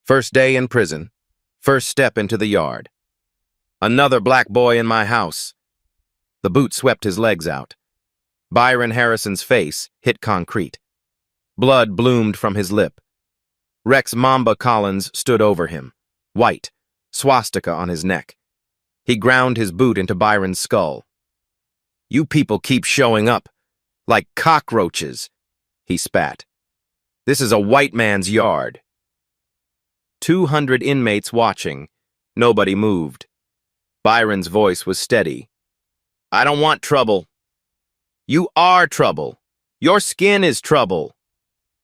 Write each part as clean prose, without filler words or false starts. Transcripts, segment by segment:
First day in prison. First step into the yard. Another black boy in my house. The boot swept his legs out. Byron Harrison's face hit concrete. Blood bloomed from his lip. Rex Mamba Collins stood over him, white, swastika on his neck. He ground his boot into Byron's skull. "You people keep showing up, like cockroaches," he spat. "This is a white man's yard." 200 inmates watching. Nobody moved. Byron's voice was steady. "I don't want trouble." "You are trouble. Your skin is trouble."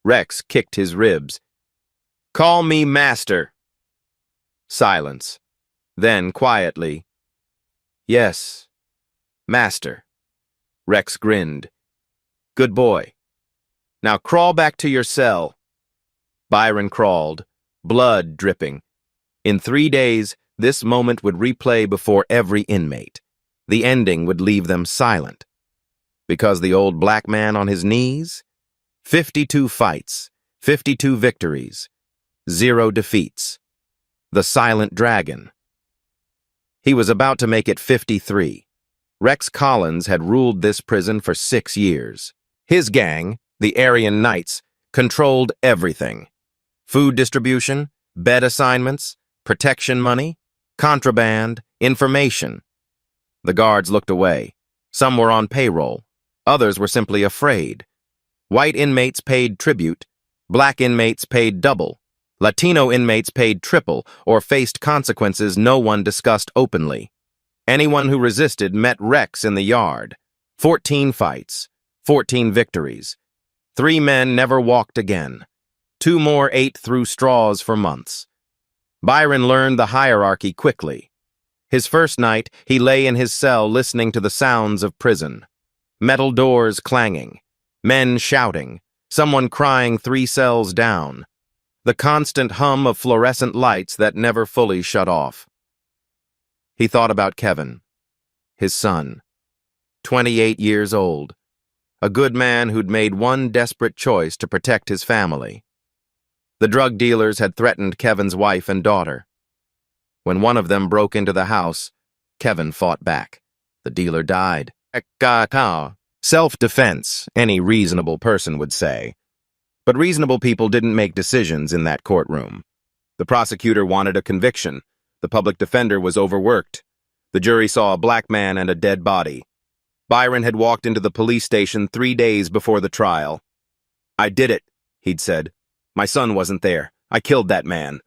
Rex kicked his ribs. "Call me master." Silence. Then, quietly, "Yes, master." Rex grinned. "Good boy. Now crawl back to your cell." Byron crawled, blood dripping. In 3 days, this moment would replay before every inmate. The ending would leave them silent. Because the old black man on his knees? 52 fights, 52 victories, 0 defeats. The silent dragon. He was about to make it 53. Rex Collins had ruled this prison for 6 years. His gang, the Aryan Knights, controlled everything. Food distribution, bed assignments, protection money, contraband, information. The guards looked away. Some were on payroll. Others were simply afraid. White inmates paid tribute. Black inmates paid double. Latino inmates paid triple or faced consequences no one discussed openly. Anyone who resisted met Rex in the yard. 14 fights, 14 victories. 3 men never walked again. 2 more ate through straws for months. Byron learned the hierarchy quickly. His first night, he lay in his cell listening to the sounds of prison. Metal doors clanging, men shouting, someone crying 3 cells down. The constant hum of fluorescent lights that never fully shut off. He thought about Kevin, his son, 28 years old, a good man who'd made one desperate choice to protect his family. The drug dealers had threatened Kevin's wife and daughter. When one of them broke into the house, Kevin fought back. The dealer died. Self-defense, any reasonable person would say. But reasonable people didn't make decisions in that courtroom. The prosecutor wanted a conviction. The public defender was overworked. The jury saw a black man and a dead body. Byron had walked into the police station 3 days before the trial. "I did it," he'd said. "My son wasn't there. I killed that man."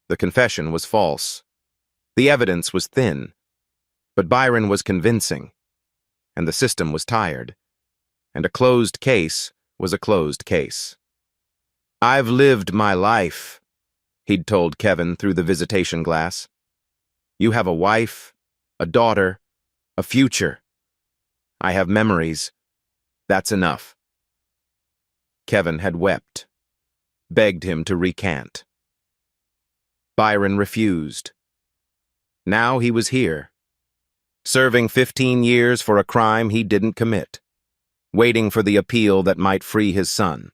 The confession was false. The evidence was thin. But Byron was convincing. And the system was tired. And a closed case was a closed case. "I've lived my life," he'd told Kevin through the visitation glass. "You have a wife, a daughter, a future. I have memories. That's enough." Kevin had wept, begged him to recant. Byron refused. Now he was here, serving 15 years for a crime he didn't commit, waiting for the appeal that might free his son,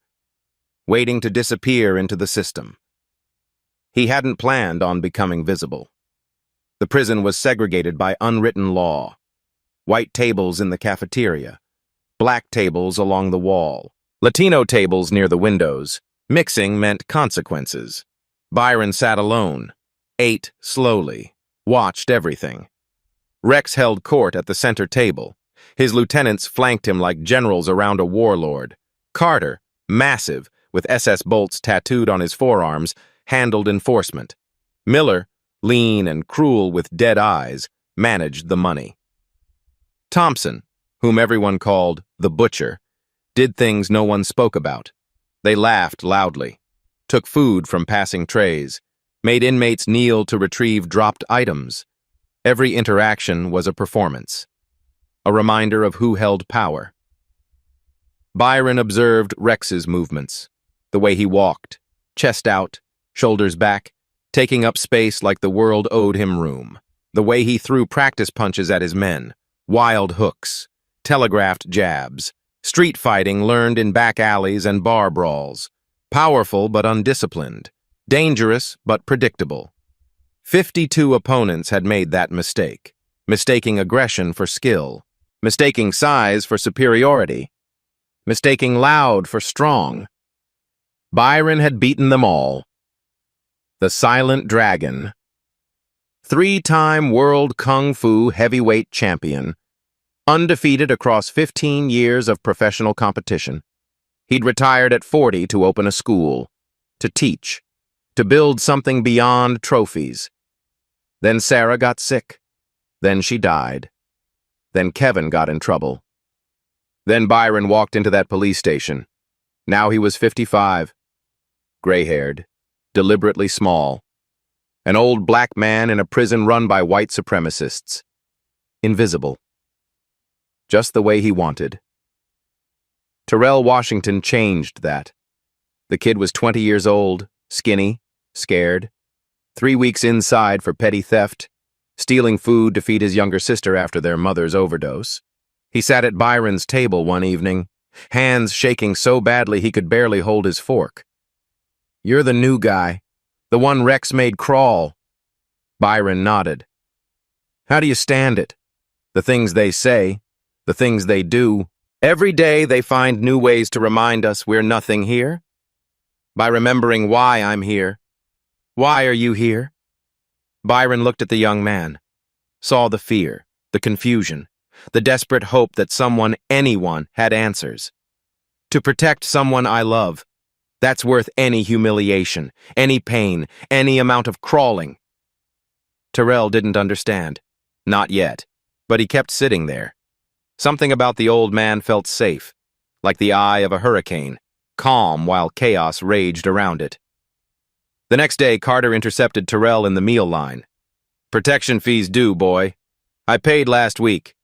waiting to disappear into the system. He hadn't planned on becoming visible. The prison was segregated by unwritten law. White tables in the cafeteria, black tables along the wall, Latino tables near the windows. Mixing meant consequences. Byron sat alone, ate slowly, watched everything. Rex held court at the center table. His lieutenants flanked him like generals around a warlord. Carter, massive, with SS bolts tattooed on his forearms, handled enforcement. Miller, lean and cruel with dead eyes, managed the money. Thompson, whom everyone called the Butcher, did things no one spoke about. They laughed loudly, took food from passing trays, made inmates kneel to retrieve dropped items. Every interaction was a performance, a reminder of who held power. Byron observed Rex's movements, the way he walked, chest out, shoulders back, taking up space like the world owed him room. The way he threw practice punches at his men, wild hooks, telegraphed jabs, street fighting learned in back alleys and bar brawls. Powerful but undisciplined. Dangerous, but predictable. 52 opponents had made that mistake, mistaking aggression for skill, mistaking size for superiority, mistaking loud for strong. Byron had beaten them all. The Silent Dragon. 3-time world kung fu heavyweight champion, undefeated across 15 years of professional competition. He'd retired at 40 to open a school, to teach, to build something beyond trophies. Then Sarah got sick. Then she died. Then Kevin got in trouble. Then Byron walked into that police station. Now he was 55, gray-haired, deliberately small, an old black man in a prison run by white supremacists. Invisible. Just the way he wanted. Terrell Washington changed that. The kid was 20 years old, skinny, scared, 3 weeks inside for petty theft, stealing food to feed his younger sister after their mother's overdose. He sat at Byron's table one evening, hands shaking so badly he could barely hold his fork. "You're the new guy, the one Rex made crawl." Byron nodded. "How do you stand it? The things they say, the things they do. Every day they find new ways to remind us we're nothing here. By remembering why I'm here. Why are you here?" Byron looked at the young man, saw the fear, the confusion, the desperate hope that someone, anyone, had answers. To protect someone I love, that's worth any humiliation, any pain, any amount of crawling. Terrell didn't understand. Not yet. But he kept sitting there. Something about the old man felt safe, like the eye of a hurricane, calm while chaos raged around it. The next day, Carter intercepted Terrell in the meal line. "Protection fees due, boy. I paid last week."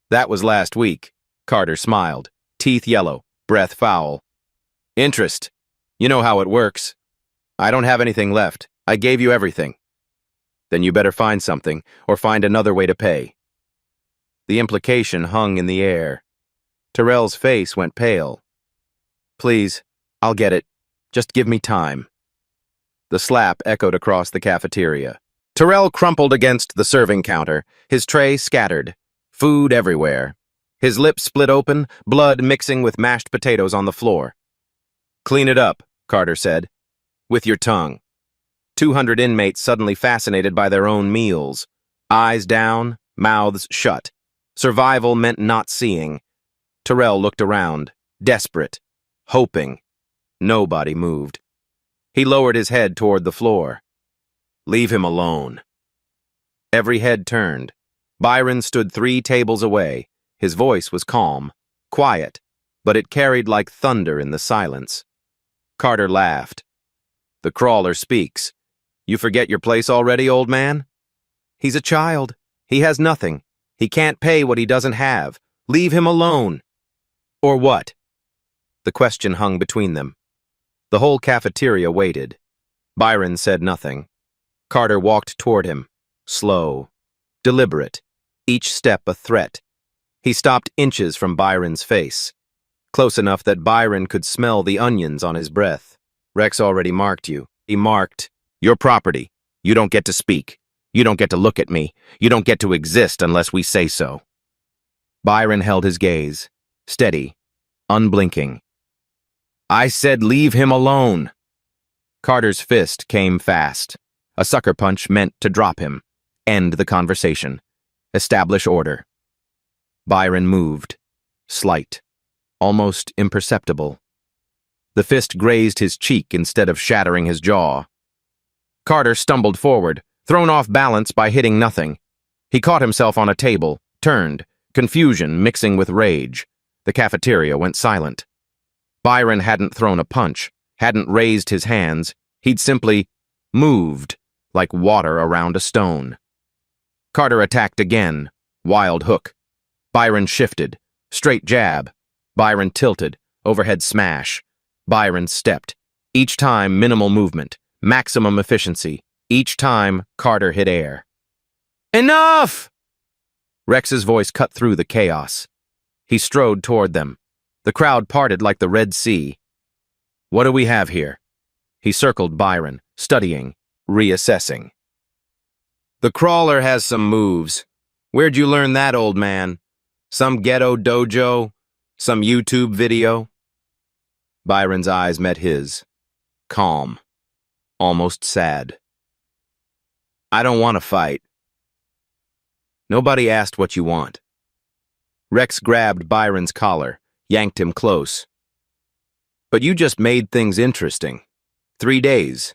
"That was last week." Carter smiled, teeth yellow, breath foul. "Interest. You know how it works." "I don't have anything left. I gave you everything." "Then you better find something, or find another way to pay." The implication hung in the air. Terrell's face went pale. "Please, I'll get it. Just give me time." The slap echoed across the cafeteria. Terrell crumpled against the serving counter, his tray scattered, food everywhere. His lips split open, blood mixing with mashed potatoes on the floor. "Clean it up," Carter said. "With your tongue." 200 inmates suddenly fascinated by their own meals. Eyes down, mouths shut. Survival meant not seeing. Terrell looked around, desperate, hoping. Nobody moved. He lowered his head toward the floor. "Leave him alone." Every head turned. Byron stood 3 tables away. His voice was calm, quiet, but it carried like thunder in the silence. Carter laughed. "The crawler speaks. You forget your place already, old man? He's a child. He has nothing. He can't pay what he doesn't have. Leave him alone." "Or what?" The question hung between them. The whole cafeteria waited. Byron said nothing. Carter walked toward him, slow, deliberate, each step a threat. He stopped inches from Byron's face, close enough that Byron could smell the onions on his breath. "Rex already marked you." He marked, "Your property. You don't get to speak. You don't get to look at me. You don't get to exist unless we say so." Byron held his gaze, steady, unblinking. "I said leave him alone." Carter's fist came fast. A sucker punch meant to drop him, end the conversation, establish order. Byron moved, slight, almost imperceptible. The fist grazed his cheek instead of shattering his jaw. Carter stumbled forward, thrown off balance by hitting nothing. He caught himself on a table, turned, confusion mixing with rage. The cafeteria went silent. Byron hadn't thrown a punch, hadn't raised his hands. He'd simply moved, like water around a stone. Carter attacked again, wild hook. Byron shifted, straight jab. Byron tilted, overhead smash. Byron stepped. Each time, minimal movement, maximum efficiency. Each time, Carter hit air. "Enough!" Rex's voice cut through the chaos. He strode toward them. The crowd parted like the Red Sea. "What do we have here?" He circled Byron, studying, reassessing. The crawler has some moves. Where'd you learn that, old man? Some ghetto dojo? Some YouTube video? Byron's eyes met his. Calm. Almost sad. I don't want to fight. Nobody asked what you want. Rex grabbed Byron's collar, yanked him close. But you just made things interesting. 3 days.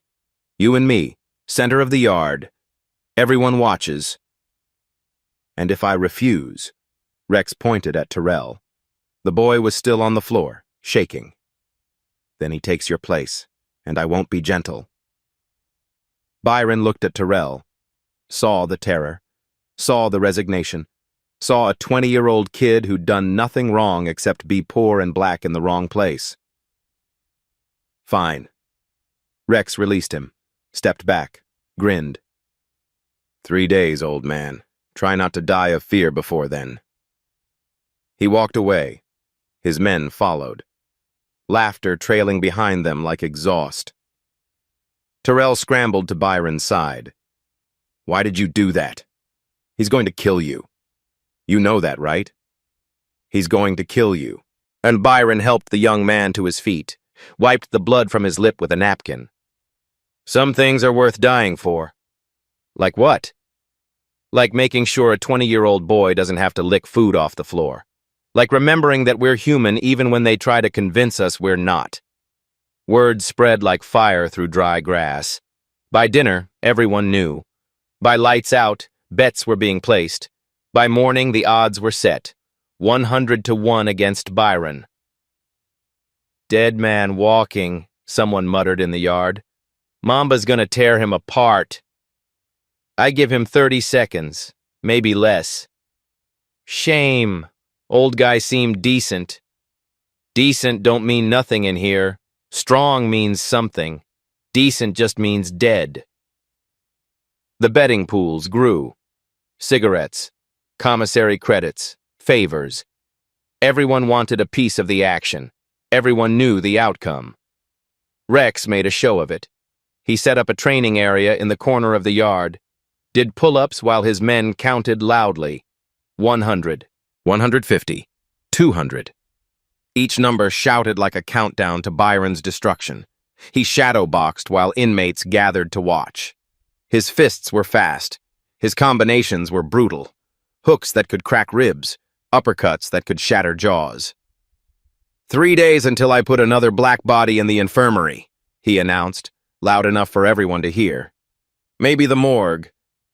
You and me, center of the yard. Everyone watches. And if I refuse, Rex pointed at Terrell. The boy was still on the floor, shaking. Then he takes your place, and I won't be gentle. Byron looked at Terrell, saw the terror, saw the resignation, saw a 20-year-old kid who'd done nothing wrong except be poor and black in the wrong place. Fine. Rex released him, stepped back, grinned. 3 days, old man. Try not to die of fear before then. He walked away. His men followed, laughter trailing behind them like exhaust. Terrell scrambled to Byron's side. Why did you do that? He's going to kill you. You know that, right? He's going to kill you. And Byron helped the young man to his feet, wiped the blood from his lip with a napkin. Some things are worth dying for. Like what? Like making sure a 20-year-old boy doesn't have to lick food off the floor. Like remembering that we're human even when they try to convince us we're not. Words spread like fire through dry grass. By dinner, everyone knew. By lights out, bets were being placed. By morning, the odds were set. 100-1 against Byron. Dead man walking, someone muttered in the yard. Mamba's gonna tear him apart. I give him 30 seconds, maybe less. Shame. Old guy seemed decent. Decent don't mean nothing in here. Strong means something. Decent just means dead. The betting pools grew. Cigarettes, commissary credits, favors. Everyone wanted a piece of the action. Everyone knew the outcome. Rex made a show of it. He set up a training area in the corner of the yard, did pull-ups while his men counted loudly. 100, 150, 200. Each number shouted like a countdown to Byron's destruction. He shadowboxed while inmates gathered to watch. His fists were fast. His combinations were brutal. Hooks that could crack ribs, uppercuts that could shatter jaws. 3 days until I put another black body in the infirmary, he announced, loud enough for everyone to hear. Maybe the morgue.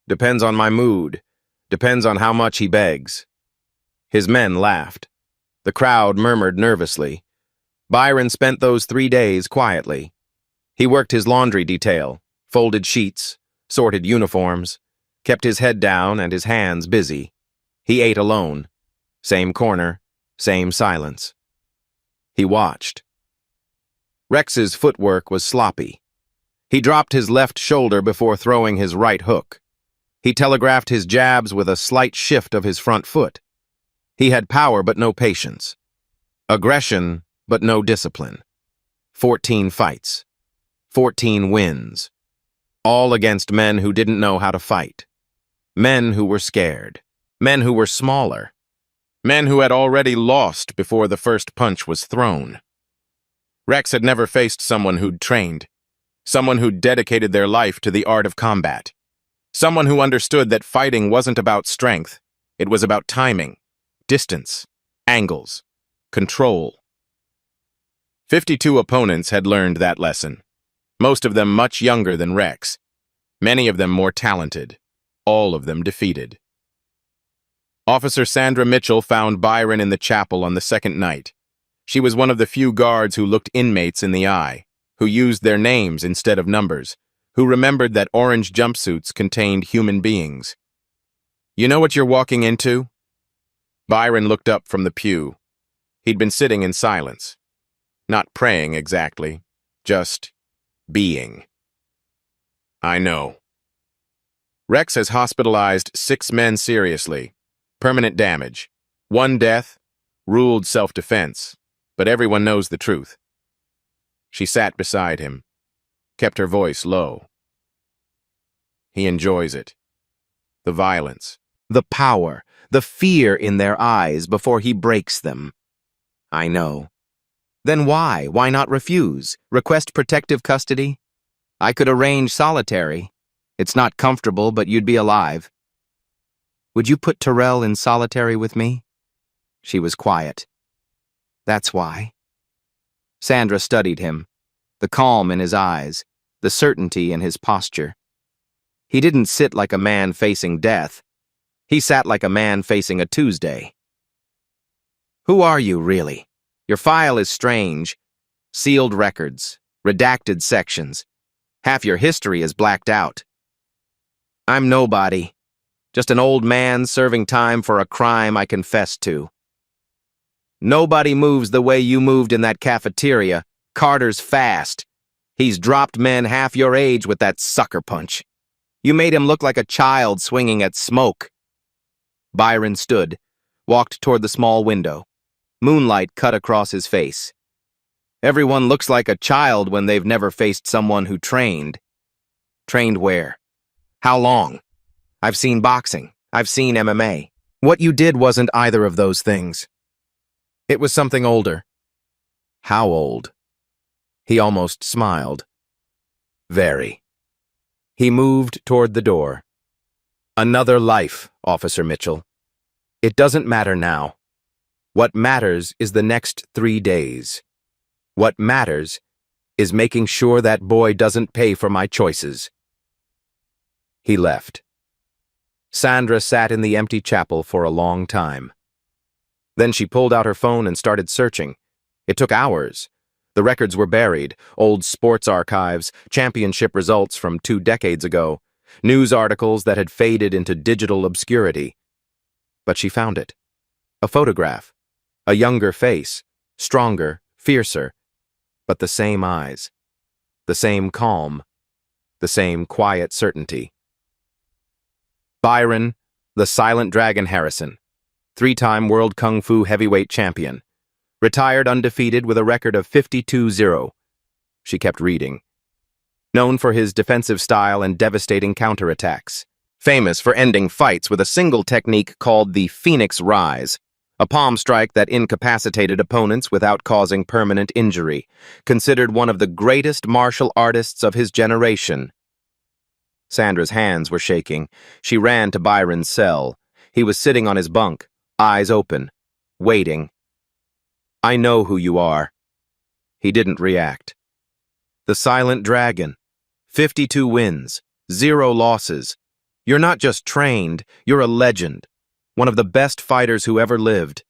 Depends on my mood. Depends on how much he begs. His men laughed. The crowd murmured nervously. Byron spent those 3 days quietly. He worked his laundry detail, folded sheets, sorted uniforms, kept his head down and his hands busy. He ate alone. Same corner, same silence. He watched. Rex's footwork was sloppy. He dropped his left shoulder before throwing his right hook. He telegraphed his jabs with a slight shift of his front foot. He had power but no patience. Aggression but no discipline. 14 fights. 14 wins. All against men who didn't know how to fight. Men who were scared. Men who were smaller. Men who had already lost before the first punch was thrown. Rex had never faced someone who'd trained. Someone who'd dedicated their life to the art of combat. Someone who understood that fighting wasn't about strength. It was about timing, distance, angles, control. 52 opponents had learned that lesson. Most of them much younger than Rex. Many of them more talented. All of them defeated. Officer Sandra Mitchell found Byron in the chapel on the second night. She was one of the few guards who looked inmates in the eye, who used their names instead of numbers, who remembered that orange jumpsuits contained human beings. You know what you're walking into? Byron looked up from the pew. He'd been sitting in silence. Not praying exactly, just being. I know. Rex has hospitalized 6 men seriously. Permanent damage. 1 death, ruled self-defense, but everyone knows the truth. She sat beside him. kept her voice low. He enjoys it. The violence. The power, the fear in their eyes before he breaks them. I know. Then why? Why not refuse? Request protective custody? I could arrange solitary. It's not comfortable, but you'd be alive. Would you put Terrell in solitary with me? She was quiet. That's why. Sandra studied him, the calm in his eyes, the certainty in his posture. He didn't sit like a man facing death. He sat like a man facing a Tuesday. Who are you, really? Your file is strange. Sealed records, redacted sections. Half your history is blacked out. I'm nobody. Just an old man serving time for a crime I confessed to. Nobody moves the way you moved in that cafeteria. Carter's fast. He's dropped men half your age with that sucker punch. You made him look like a child swinging at smoke. Byron stood, walked toward the small window. Moonlight cut across his face. Everyone looks like a child when they've never faced someone who trained. Trained where? How long? I've seen boxing. I've seen MMA. What you did wasn't either of those things. It was something older. How old? He almost smiled. Very. He moved toward the door. Another life, Officer Mitchell. It doesn't matter now. What matters is the next 3 days. What matters is making sure that boy doesn't pay for my choices. He left. Sandra sat in the empty chapel for a long time. Then she pulled out her phone and started searching. It took hours. The records were buried, old sports archives, championship results from 2 decades ago, news articles that had faded into digital obscurity. But she found it. A photograph. A younger face, stronger, fiercer, but the same eyes, the same calm, the same quiet certainty. Byron, the Silent Dragon Harrison, 3-time World Kung Fu heavyweight champion, retired undefeated with a record of 52-0. She kept reading. Known for his defensive style and devastating counterattacks. Famous for ending fights with a single technique called the Phoenix Rise, a palm strike that incapacitated opponents without causing permanent injury. Considered one of the greatest martial artists of his generation. Sandra's hands were shaking. She ran to Byron's cell. He was sitting on his bunk, eyes open, waiting. I know who you are. He didn't react. The Silent Dragon. 52 wins, 0 losses. You're not just trained, you're a legend. One of the best fighters who ever lived.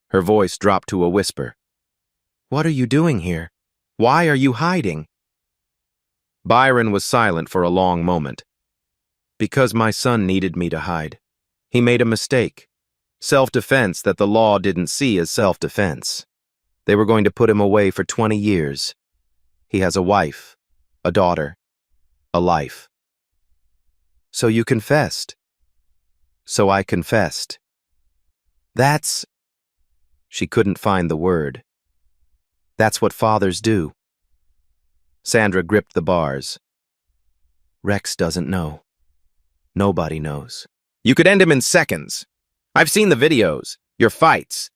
Her voice dropped to a whisper. What are you doing here? Why are you hiding? Byron was silent for a long moment. Because my son needed me to hide. He made a mistake. Self-defense that the law didn't see as self-defense. They were going to put him away for 20 years. He has a wife, a daughter, a life. So you confessed. So I confessed. That's... She couldn't find the word. That's what fathers do. Sandra gripped the bars. Rex doesn't know. Nobody knows. You could end him in seconds. I've seen the videos, your fights.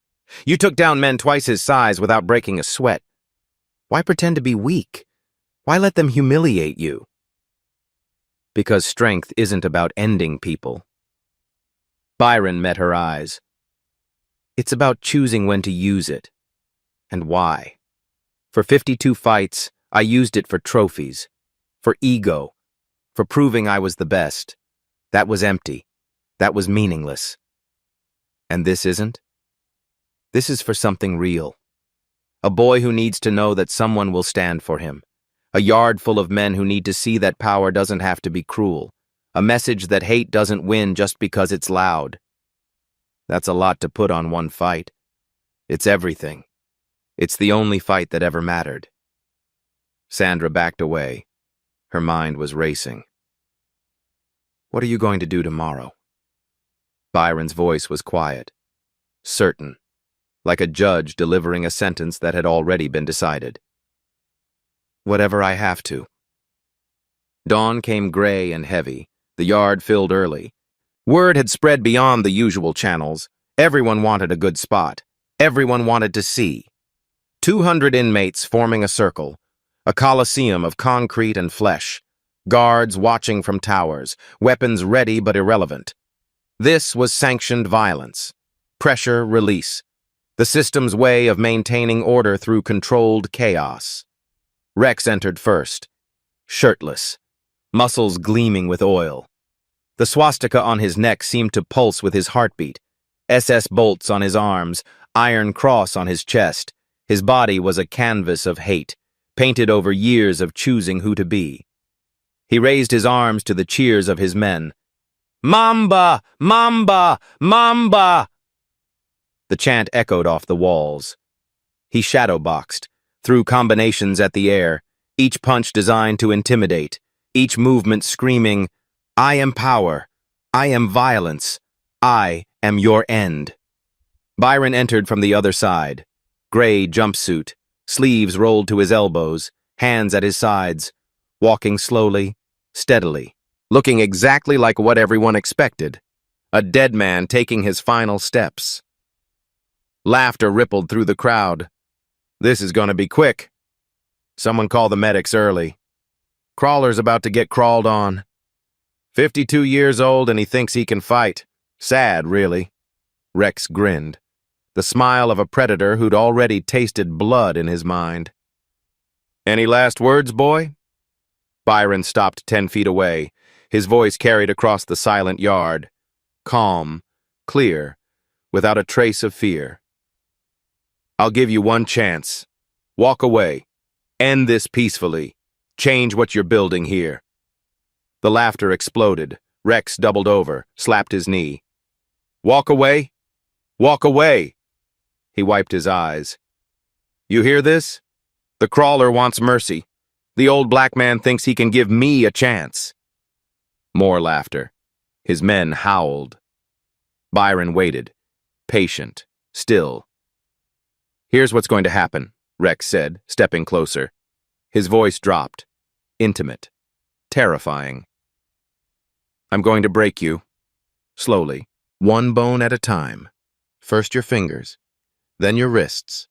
You took down men twice his size without breaking a sweat. Why pretend to be weak? Why let them humiliate you? Because strength isn't about ending people. Byron met her eyes. It's about choosing when to use it. And why. For 52 fights, I used it for trophies. For ego. For proving I was the best. That was empty. That was meaningless. And this isn't? This is for something real. A boy who needs to know that someone will stand for him. A yard full of men who need to see that power doesn't have to be cruel. A message that hate doesn't win just because it's loud. That's a lot to put on one fight. It's everything. It's the only fight that ever mattered. Sandra backed away. Her mind was racing. What are you going to do tomorrow? Byron's voice was quiet, certain, like a judge delivering a sentence that had already been decided. Whatever I have to. Dawn came gray and heavy. The yard filled early. Word had spread beyond the usual channels. Everyone wanted a good spot. Everyone wanted to see. 200 inmates forming a circle. A coliseum of concrete and flesh. Guards watching from towers. Weapons ready but irrelevant. This was sanctioned violence. Pressure release. The system's way of maintaining order through controlled chaos. Rex entered first. Shirtless. Muscles gleaming with oil. The swastika on his neck seemed to pulse with his heartbeat. SS bolts on his arms, iron cross on his chest. His body was a canvas of hate, painted over years of choosing who to be. He raised his arms to the cheers of his men. Mamba! Mamba! Mamba! The chant echoed off the walls. He shadowboxed, threw combinations at the air, each punch designed to intimidate, each movement screaming, I am power, I am violence, I am your end. Byron entered from the other side. Gray jumpsuit, sleeves rolled to his elbows, hands at his sides, walking slowly, steadily, looking exactly like what everyone expected, a dead man taking his final steps. Laughter rippled through the crowd. This is going to be quick. Someone call the medics early. Crawler's about to get crawled on. 52 years old and he thinks he can fight. Sad, really. Rex grinned, the smile of a predator who'd already tasted blood in his mind. Any last words, boy? Byron stopped 10 feet away, his voice carried across the silent yard. Calm, clear, without a trace of fear. I'll give you one chance. Walk away. End this peacefully. Change what you're building here. The laughter exploded. Rex doubled over, slapped his knee. Walk away? Walk away! He wiped his eyes. You hear this? The crawler wants mercy. The old black man thinks he can give me a chance. More laughter. His men howled. Byron waited, patient, still. Here's what's going to happen, Rex said, stepping closer. His voice dropped, intimate, terrifying. I'm going to break you, slowly, one bone at a time. First your fingers, then your wrists,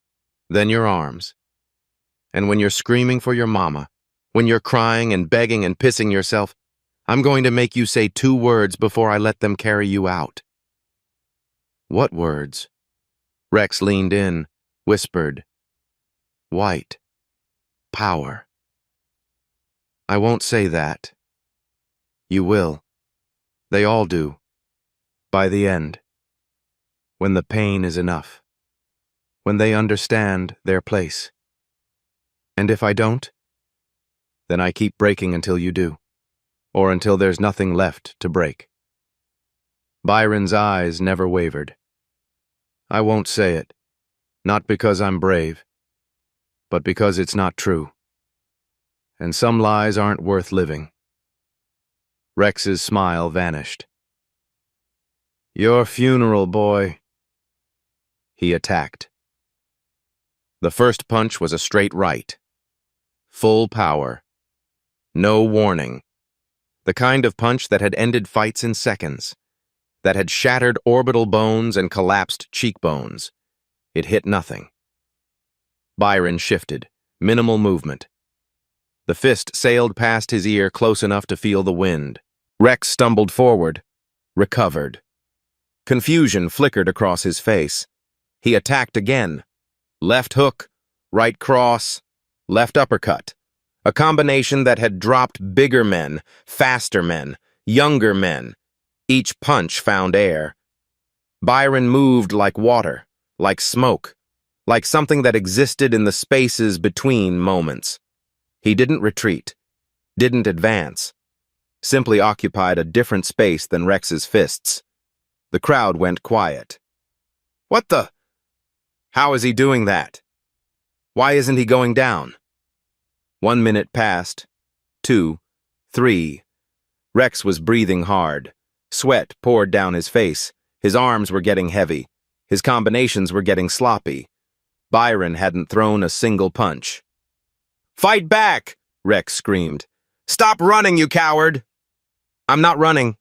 then your arms. And when you're screaming for your mama, when you're crying and begging and pissing yourself, I'm going to make you say 2 words before I let them carry you out. What words? Rex leaned in, whispered. White. Power. I won't say that. You will. They all do. By the end. When the pain is enough. When they understand their place. And if I don't, then I keep breaking until you do. Or until there's nothing left to break. Byron's eyes never wavered. I won't say it. Not because I'm brave, but because it's not true. And some lies aren't worth living. Rex's smile vanished. Your funeral, boy. He attacked. The first punch was a straight right. Full power. No warning. The kind of punch that had ended fights in seconds. That had shattered orbital bones and collapsed cheekbones. It hit nothing. Byron shifted, minimal movement. The fist sailed past his ear close enough to feel the wind. Rex stumbled forward, recovered. Confusion flickered across his face. He attacked again. Left hook, right cross, left uppercut. A combination that had dropped bigger men, faster men, younger men. Each punch found air. Byron moved like water, like smoke, like something that existed in the spaces between moments. He didn't retreat, didn't advance, simply occupied a different space than Rex's fists. The crowd went quiet. What the? How is he doing that? Why isn't he going down? 1 minute passed, 2, 3. Rex was breathing hard. Sweat poured down his face. His arms were getting heavy. His combinations were getting sloppy. Byron hadn't thrown a single punch. Fight back! Rex screamed. Stop running, you coward! I'm not running.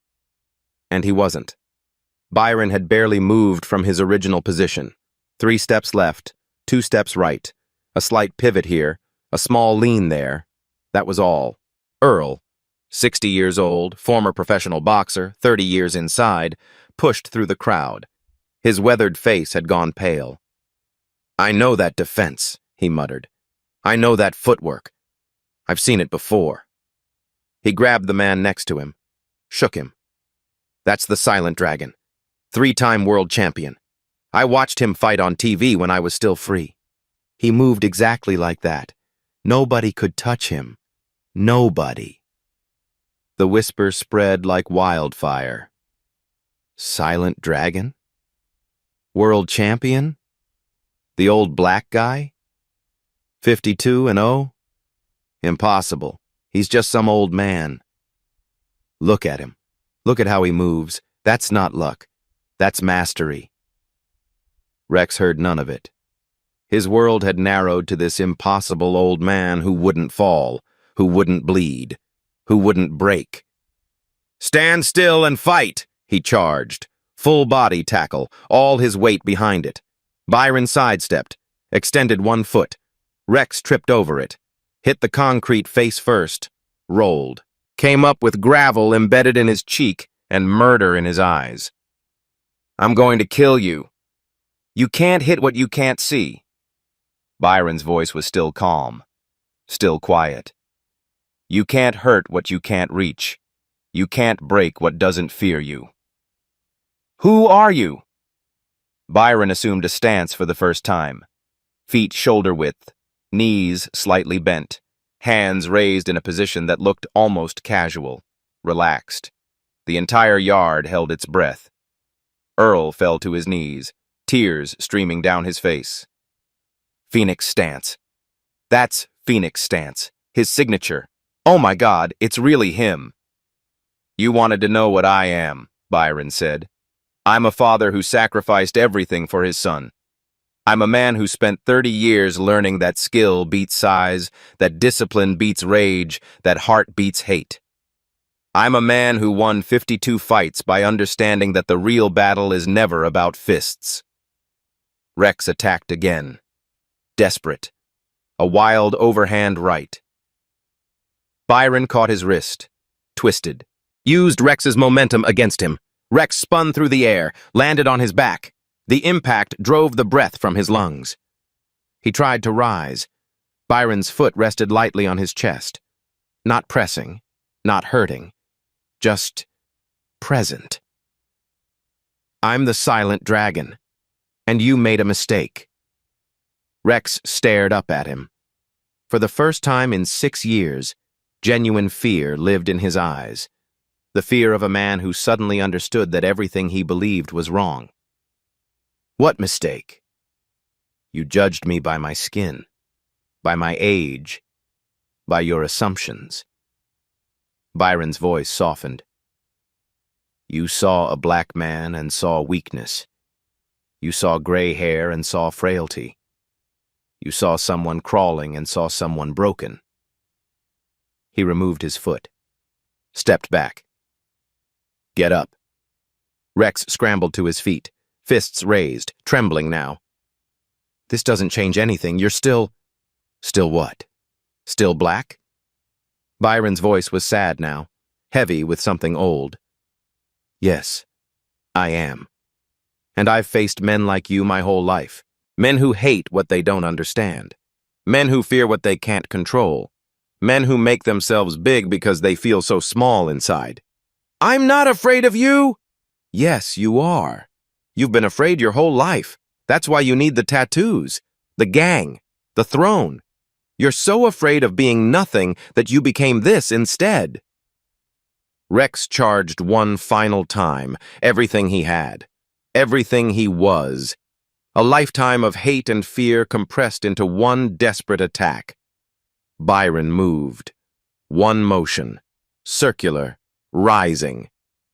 And he wasn't. Byron had barely moved from his original position. 3 steps left, 2 steps right, a slight pivot here, a small lean there. That was all. Earl, 60 years old, former professional boxer, 30 years inside, pushed through the crowd. His weathered face had gone pale. I know that defense, he muttered. I know that footwork. I've seen it before. He grabbed the man next to him, shook him. That's the Silent Dragon, 3-time world champion. I watched him fight on TV when I was still free. He moved exactly like that. Nobody could touch him. Nobody. The whisper spread like wildfire. Silent Dragon? World champion? The old black guy? 52-0? Impossible. He's just some old man. Look at him. Look at how he moves. That's not luck. That's mastery. Rex heard none of it. His world had narrowed to this impossible old man who wouldn't fall, who wouldn't bleed, who wouldn't break. Stand still and fight, he charged. Full body tackle, all his weight behind it. Byron sidestepped, extended 1 foot. Rex tripped over it, hit the concrete face first, rolled. Came up with gravel embedded in his cheek and murder in his eyes. I'm going to kill you. You can't hit what you can't see. Byron's voice was still calm, still quiet. You can't hurt what you can't reach. You can't break what doesn't fear you. Who are you? Byron assumed a stance for the first time. Feet shoulder width, knees slightly bent, hands raised in a position that looked almost casual, relaxed. The entire yard held its breath. Earl fell to his knees, tears streaming down his face. Phoenix stance. That's Phoenix stance, his signature. Oh my God, it's really him. You wanted to know what I am, Byron said. I'm a father who sacrificed everything for his son. I'm a man who spent 30 years learning that skill beats size, that discipline beats rage, that heart beats hate. I'm a man who won 52 fights by understanding that the real battle is never about fists. Rex attacked again. Desperate. A wild overhand right. Byron caught his wrist, twisted, used Rex's momentum against him. Rex spun through the air, landed on his back. The impact drove the breath from his lungs. He tried to rise. Byron's foot rested lightly on his chest. Not pressing, not hurting, just present. I'm the Silent Dragon, and you made a mistake. Rex stared up at him. For the first time in 6 years, genuine fear lived in his eyes. The fear of a man who suddenly understood that everything he believed was wrong. What mistake? You judged me by my skin, by my age, by your assumptions. Byron's voice softened. You saw a black man and saw weakness. You saw gray hair and saw frailty. You saw someone crawling and saw someone broken. He removed his foot, stepped back. Get up. Rex scrambled to his feet, fists raised, trembling now. This doesn't change anything. You're still... Still what? Still black? Byron's voice was sad now, heavy with something old. Yes, I am. And I've faced men like you my whole life. Men who hate what they don't understand. Men who fear what they can't control. Men who make themselves big because they feel so small inside. I'm not afraid of you! Yes, you are. You've been afraid your whole life. That's why you need the tattoos, the gang, the throne. You're so afraid of being nothing that you became this instead. Rex charged one final time, everything he had, everything he was. A lifetime of hate and fear compressed into one desperate attack. Byron moved. One motion, circular, rising.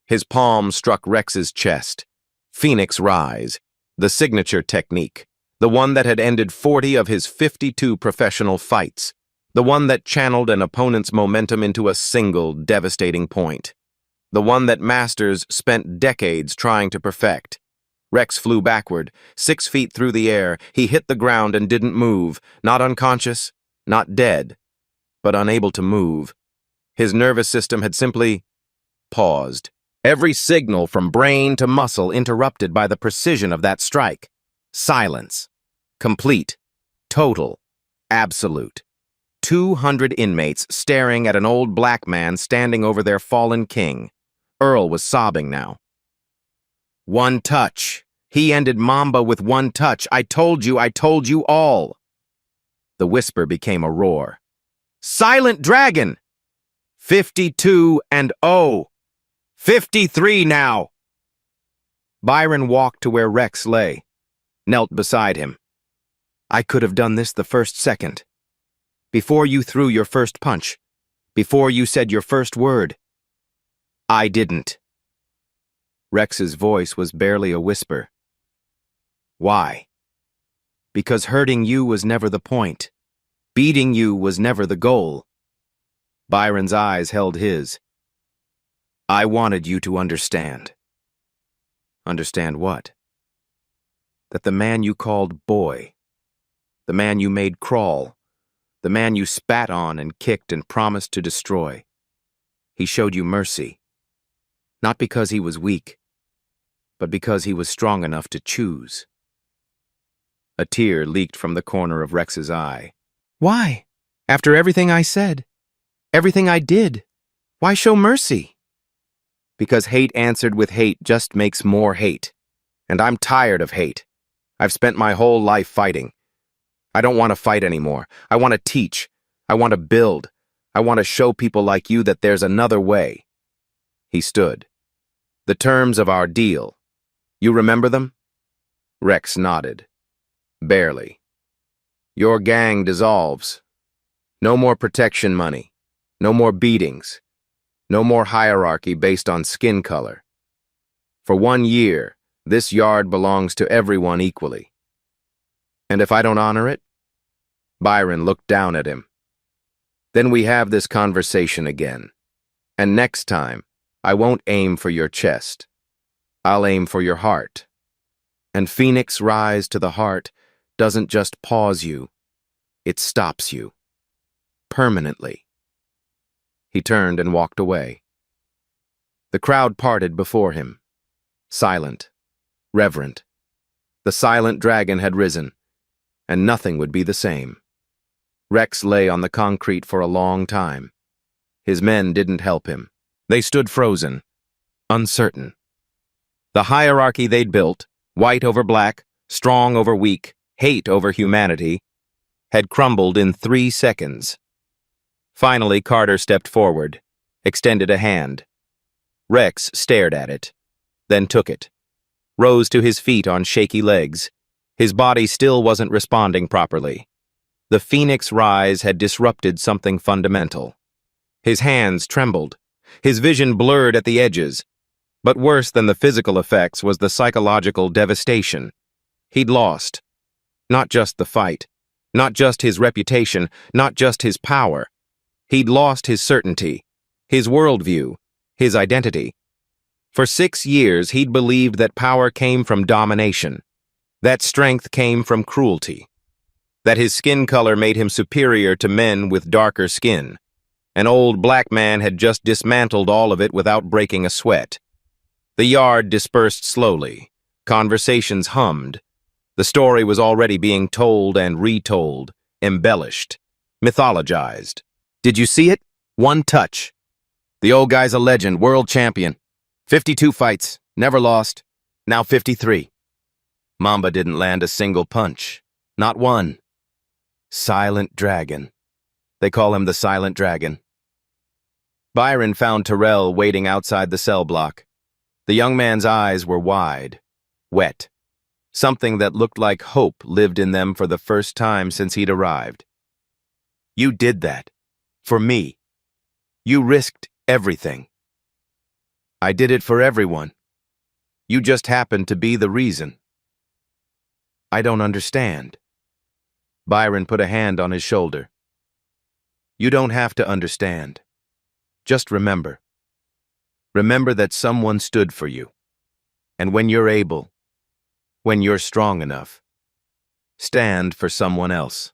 His palm struck Rex's chest. Phoenix rise, the signature technique, the one that had ended 40 of his 52 professional fights, The one that channeled an opponent's momentum into a single devastating point. The one that masters spent decades trying to perfect. Rex flew backward, 6 feet through the air. He hit the ground and didn't move, not unconscious, not dead, but unable to move. His nervous system had simply paused. Every signal from brain to muscle interrupted by the precision of that strike. Silence. Complete. Total. Absolute. 200 inmates staring at an old black man standing over their fallen king. Earl was sobbing now. One touch. He ended Mamba with one touch. I told you all. The whisper became a roar. Silent Dragon! 52-0. 53 now! Byron walked to where Rex lay, knelt beside him. I could have done this the first second. Before you threw your first punch. Before you said your first word. I didn't. Rex's voice was barely a whisper. Why? Because hurting you was never the point. Beating you was never the goal. Byron's eyes held his. I wanted you to understand. Understand what? That the man you called boy, the man you made crawl, the man you spat on and kicked and promised to destroy, he showed you mercy. Not because he was weak, but because he was strong enough to choose. A tear leaked from the corner of Rex's eye. Why? After everything I said, everything I did, why show mercy? Because hate answered with hate just makes more hate. And I'm tired of hate. I've spent my whole life fighting. I don't want to fight anymore. I want to teach. I want to build. I want to show people like you that there's another way. He stood. The terms of our deal. You remember them? Rex nodded. Barely. Your gang dissolves. No more protection money. No more beatings. No more hierarchy based on skin color. For 1 year, this yard belongs to everyone equally. And if I don't honor it? Byron looked down at him. Then we have this conversation again. And next time, I won't aim for your chest. I'll aim for your heart. And Phoenix Rise to the heart doesn't just pause you, it stops you. Permanently. He turned and walked away. The crowd parted before him. Silent. Reverent. The silent dragon had risen, and nothing would be the same. Rex lay on the concrete for a long time. His men didn't help him. They stood frozen, uncertain. The hierarchy they'd built, white over black, strong over weak, hate over humanity, had crumbled in 3 seconds. Finally, Carter stepped forward, extended a hand. Rex stared at it, then took it, rose to his feet on shaky legs. His body still wasn't responding properly. The Phoenix Rise had disrupted something fundamental. His hands trembled, his vision blurred at the edges. But worse than the physical effects was the psychological devastation. He'd lost. Not just the fight, not just his reputation, not just his power. He'd lost his certainty, his worldview, his identity. For 6 years, he'd believed that power came from domination, that strength came from cruelty, that his skin color made him superior to men with darker skin. An old black man had just dismantled all of it without breaking a sweat. The yard dispersed slowly. Conversations hummed. The story was already being told and retold, embellished, mythologized. Did you see it? 1 touch. The old guy's a legend, world champion. 52 fights, never lost, now 53. Mamba didn't land a single punch. Not one. Silent Dragon. They call him the Silent Dragon. Byron found Terrell waiting outside the cell block. The young man's eyes were wide, wet. Something that looked like hope lived in them for the first time since he'd arrived. You did that. For me. You risked everything. I did it for everyone. You just happened to be the reason. I don't understand. Byron put a hand on his shoulder. You don't have to understand. Just remember. Remember that someone stood for you. And when you're able, when you're strong enough, stand for someone else.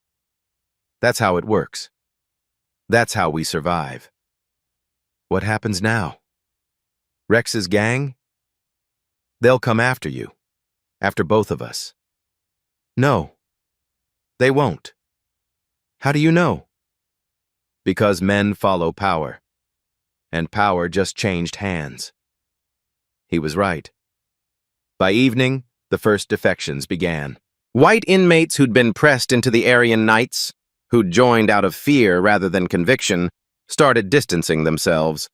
That's how it works. That's how we survive. What happens now? Rex's gang? They'll come after you. After both of us. No, they won't. How do you know? Because men follow power. And power just changed hands. He was right. By evening, the first defections began. White inmates who'd been pressed into the Aryan Knights, who'd joined out of fear rather than conviction, started distancing themselves.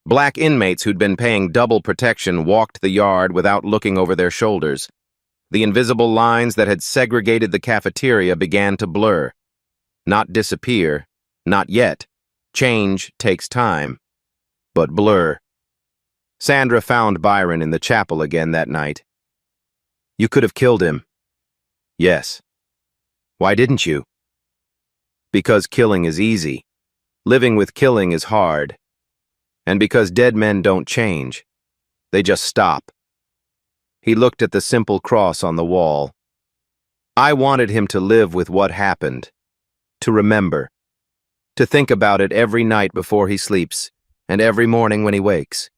Black inmates who'd been paying double protection walked the yard without looking over their shoulders. The invisible lines that had segregated the cafeteria began to blur. Not disappear, not yet. Change takes time. But blur. Sandra found Byron in the chapel again that night. You could have killed him. Yes. Why didn't you? Because killing is easy. Living with killing is hard. And because dead men don't change. They just stop. He looked at the simple cross on the wall. I wanted him to live with what happened. To remember. To think about it every night before he sleeps, and every morning when he wakes.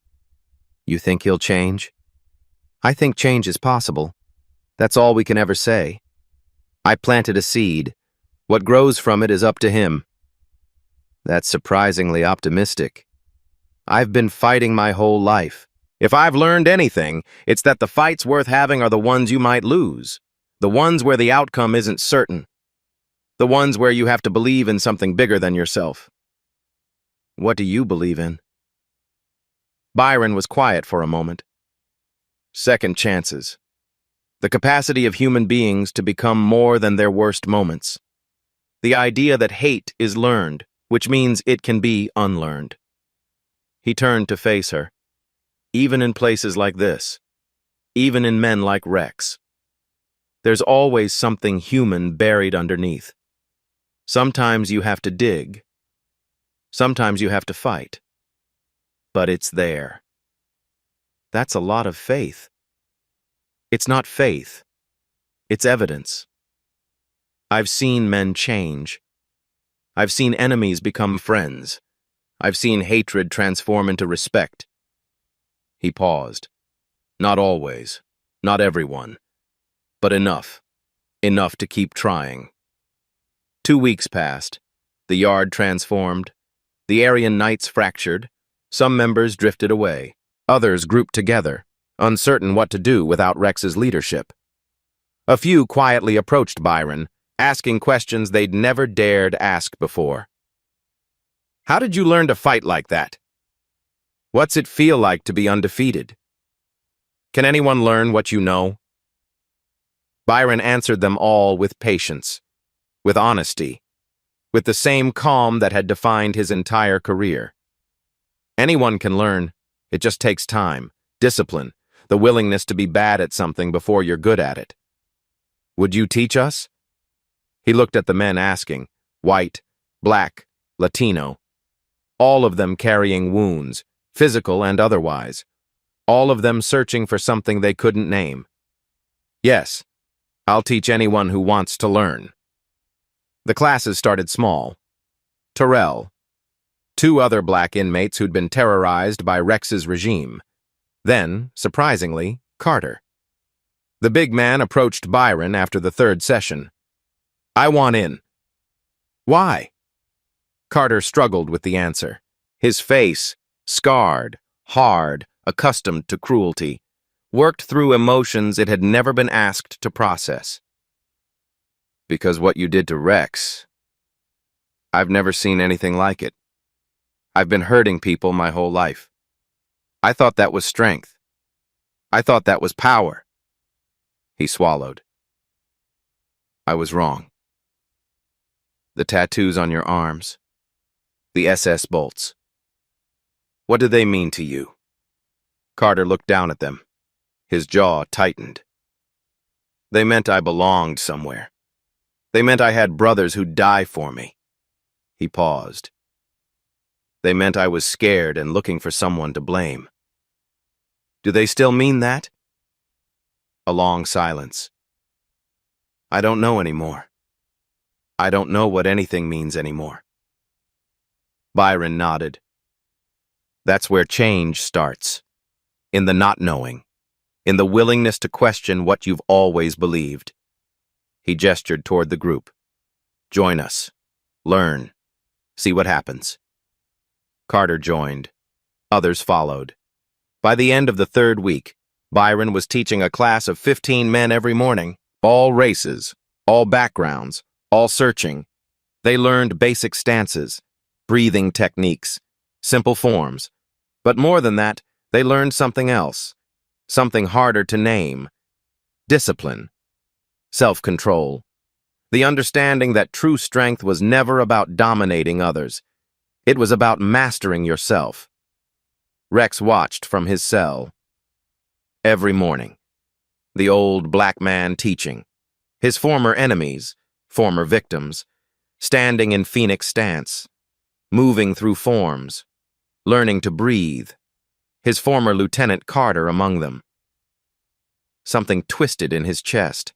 You think he'll change? I think change is possible. That's all we can ever say. I planted a seed. What grows from it is up to him. That's surprisingly optimistic. I've been fighting my whole life. If I've learned anything, it's that the fights worth having are the ones you might lose. The ones where the outcome isn't certain. The ones where you have to believe in something bigger than yourself. What do you believe in? Byron was quiet for a moment. Second chances. The capacity of human beings to become more than their worst moments. The idea that hate is learned, which means it can be unlearned. He turned to face her. Even in places like this, even in men like Rex, there's always something human buried underneath. Sometimes you have to dig. Sometimes you have to fight. But it's there. That's a lot of faith. It's not faith. It's evidence. I've seen men change. I've seen enemies become friends. I've seen hatred transform into respect. He paused. Not always. Not everyone. But enough. Enough to keep trying. 2 weeks passed. The yard transformed. The Aryan Knights fractured. Some members drifted away. Others grouped together, uncertain what to do without Rex's leadership. A few quietly approached Byron, asking questions they'd never dared ask before. How did you learn to fight like that? What's it feel like to be undefeated? Can anyone learn what you know? Byron answered them all with patience, with honesty, with the same calm that had defined his entire career. Anyone can learn. It just takes time, discipline, the willingness to be bad at something before you're good at it. Would you teach us? He looked at the men asking, white, black, Latino, all of them carrying wounds, physical and otherwise, all of them searching for something they couldn't name. Yes, I'll teach anyone who wants to learn. The classes started small. Terrell, 2 other black inmates who'd been terrorized by Rex's regime. Then, surprisingly, Carter. The big man approached Byron after the 3rd session. I want in. Why? Carter struggled with the answer. His face, scarred, hard, accustomed to cruelty, worked through emotions it had never been asked to process. Because what you did to Rex, I've never seen anything like it. I've been hurting people my whole life. I thought that was strength. I thought that was power. He swallowed. I was wrong. The tattoos on your arms, the SS bolts. What do they mean to you? Carter looked down at them. His jaw tightened. They meant I belonged somewhere. They meant I had brothers who'd die for me. He paused. They meant I was scared and looking for someone to blame. Do they still mean that? A long silence. I don't know anymore. I don't know what anything means anymore. Byron nodded. That's where change starts. In the not knowing. In the willingness to question what you've always believed. He gestured toward the group. Join us. Learn. See what happens. Carter joined. Others followed. By the end of the third week, Byron was teaching a class of 15 men every morning. All races, all backgrounds, all searching. They learned basic stances, breathing techniques, simple forms. But more than that, they learned something else. Something harder to name. Discipline. Self-control. The understanding that true strength was never about dominating others. It was about mastering yourself. Rex watched from his cell. Every morning. The old black man teaching. His former enemies, former victims, standing in phoenix stance, moving through forms, learning to breathe. His former Lieutenant Carter among them. Something twisted in his chest.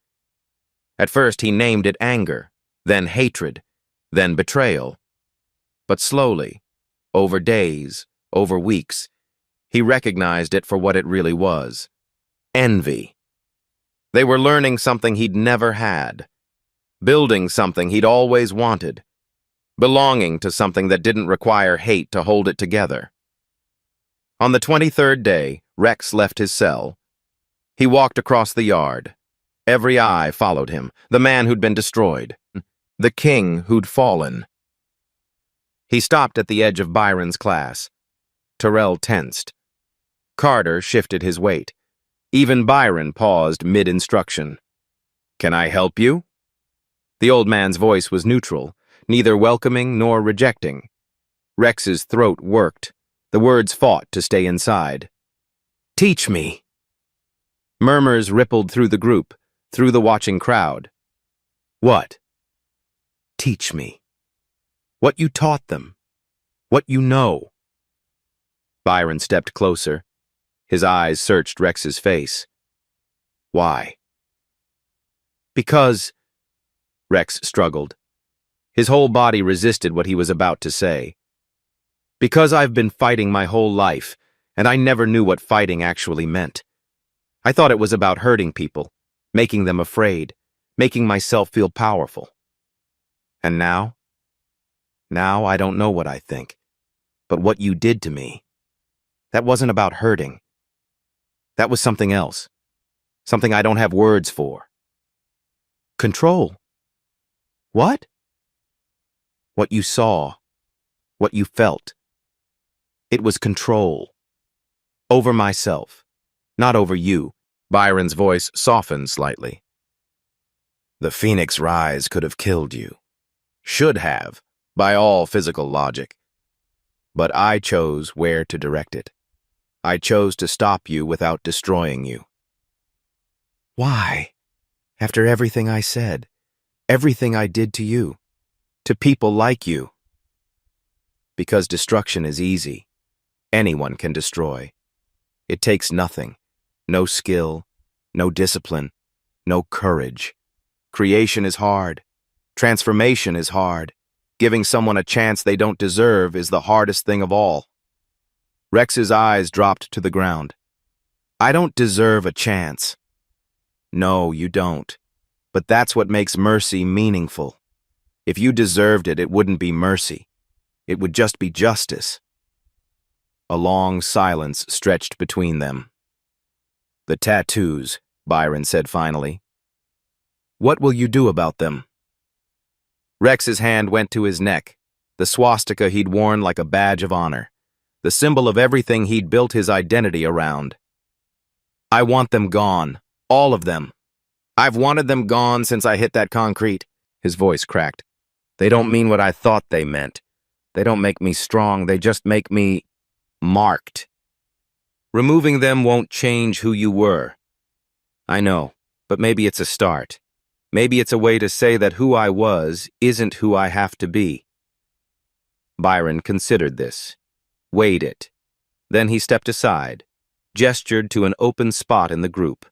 At first he named it anger, then hatred, then betrayal. But slowly, over days, over weeks, he recognized it for what it really was. Envy. They were learning something he'd never had. Building something he'd always wanted. Belonging to something that didn't require hate to hold it together. On the 23rd day, Rex left his cell. He walked across the yard. Every eye followed him, the man who'd been destroyed, the king who'd fallen. He stopped at the edge of Byron's class. Terrell tensed. Carter shifted his weight. Even Byron paused mid-instruction. Can I help you? The old man's voice was neutral, neither welcoming nor rejecting. Rex's throat worked. The words fought to stay inside. Teach me. Murmurs rippled through the group, through the watching crowd. What? Teach me. What you taught them. What you know. Byron stepped closer. His eyes searched Rex's face. Why? Because... Rex struggled. His whole body resisted what he was about to say. Because I've been fighting my whole life, and I never knew what fighting actually meant. I thought it was about hurting people, making them afraid, making myself feel powerful. And now? Now I don't know what I think. But what you did to me, that wasn't about hurting. That was something else. Something I don't have words for. Control. What? What you saw. What you felt. It was control. Over myself. Not over you. Byron's voice softened slightly. The Phoenix Rise could have killed you. Should have, by all physical logic. But I chose where to direct it. I chose to stop you without destroying you. Why? After everything I said, everything I did to you, to people like you. Because destruction is easy. Anyone can destroy. It takes nothing. No skill, no discipline, no courage. Creation is hard. Transformation is hard. Giving someone a chance they don't deserve is the hardest thing of all. Rex's eyes dropped to the ground. I don't deserve a chance. No, you don't. But that's what makes mercy meaningful. If you deserved it, it wouldn't be mercy. It would just be justice. A long silence stretched between them. The tattoos, Byron said finally. What will you do about them? Rex's hand went to his neck, the swastika he'd worn like a badge of honor, the symbol of everything he'd built his identity around. I want them gone, all of them. I've wanted them gone since I hit that concrete. His voice cracked. They don't mean what I thought they meant. They don't make me strong, they just make me marked. Removing them won't change who you were. I know, but maybe it's a start. Maybe it's a way to say that who I was isn't who I have to be. Byron considered this, weighed it. Then he stepped aside, gestured to an open spot in the group.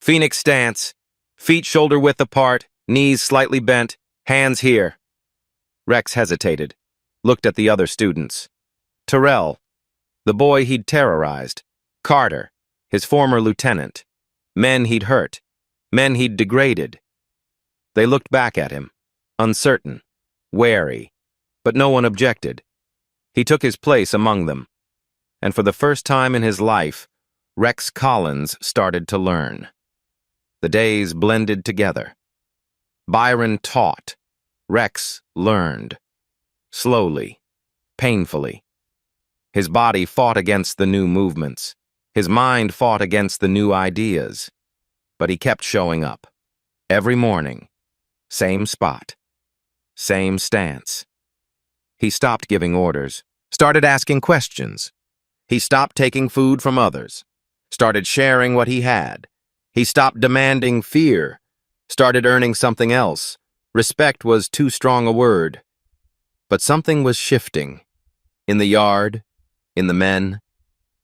Phoenix stance, feet shoulder-width apart, knees slightly bent, hands here. Rex hesitated, looked at the other students. Terrell, the boy he'd terrorized. Carter, his former lieutenant. Men he'd hurt, men he'd degraded. They looked back at him, uncertain, wary, but no one objected. He took his place among them, and for the first time in his life, Rex Collins started to learn. The days blended together. Byron taught. Rex learned. Slowly, painfully. His body fought against the new movements. His mind fought against the new ideas. But he kept showing up. Every morning. Same spot. Same stance. He stopped giving orders. Started asking questions. He stopped taking food from others. Started sharing what he had. He stopped demanding fear. Started earning something else. Respect was too strong a word. But something was shifting. In the yard, in the men,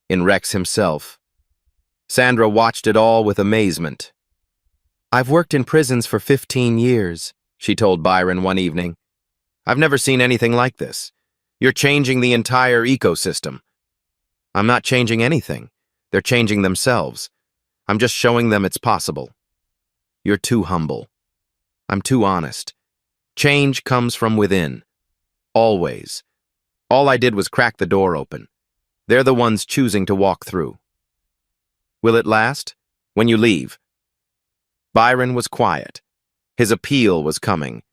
in Rex himself. Sandra watched it all with amazement. "I've worked in prisons for 15 years, she told Byron one evening. "I've never seen anything like this. You're changing the entire ecosystem." "I'm not changing anything. They're changing themselves. I'm just showing them it's possible." "You're too humble. I'm too honest. Change comes from within. Always. All I did was crack the door open. They're the ones choosing to walk through." "Will it last? When you leave?" Byron was quiet. His appeal was coming.